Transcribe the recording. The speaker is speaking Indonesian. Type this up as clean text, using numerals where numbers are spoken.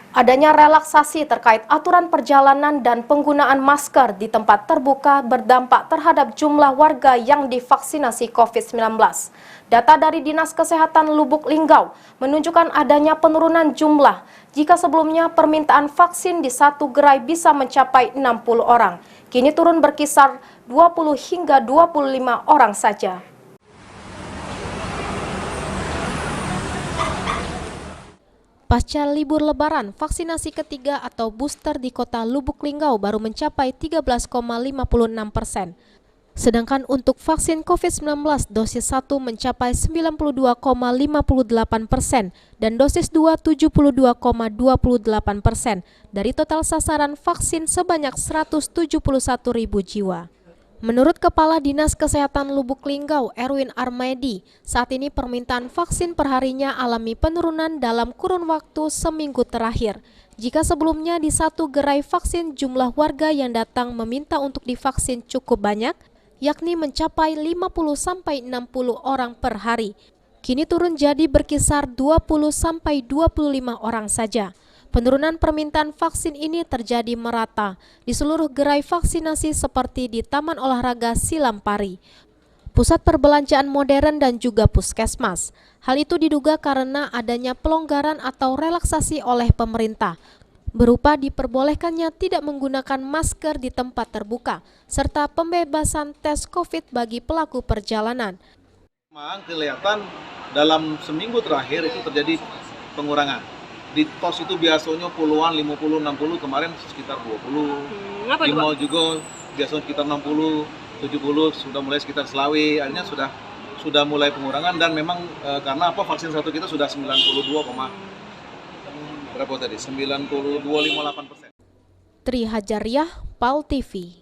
Adanya relaksasi terkait aturan perjalanan dan penggunaan masker di tempat terbuka berdampak terhadap jumlah warga yang divaksinasi COVID-19. Data dari Dinas Kesehatan Lubuk Linggau menunjukkan adanya penurunan jumlah jika sebelumnya permintaan vaksin di satu gerai bisa mencapai 60 orang. Kini turun berkisar 20 hingga 25 orang saja. Pasca libur lebaran, vaksinasi ketiga atau booster di kota Lubuk Linggau baru mencapai 13,56%. Sedangkan untuk vaksin COVID-19 dosis 1 mencapai 92,58% dan dosis 2 72,28% dari total sasaran vaksin sebanyak 171.000 jiwa. Menurut Kepala Dinas Kesehatan Lubuk Linggau, Erwin Armedi, saat ini permintaan vaksin perharinya alami penurunan dalam kurun waktu seminggu terakhir. Jika sebelumnya di satu gerai vaksin jumlah warga yang datang meminta untuk divaksin cukup banyak, yakni mencapai 50-60 orang per hari. Kini turun jadi berkisar 20-25 orang saja. Penurunan permintaan vaksin ini terjadi merata di seluruh gerai vaksinasi seperti di Taman Olahraga Silampari, pusat perbelanjaan modern dan juga puskesmas. Hal itu diduga karena adanya pelonggaran atau relaksasi oleh pemerintah, berupa diperbolehkannya tidak menggunakan masker di tempat terbuka, serta pembebasan tes COVID bagi pelaku perjalanan. Memang kelihatan dalam seminggu terakhir itu terjadi pengurangan. Di pos itu biasanya puluhan, 50, 60, kemarin sekitar 20. Di mall juga biasanya sekitar 60, 70, sudah mulai sekitar selawi, akhirnya sudah mulai pengurangan dan memang karena apa vaksin satu kita sudah 92, berapa tadi? 92,58%. Tri Hajariah, PAL TV.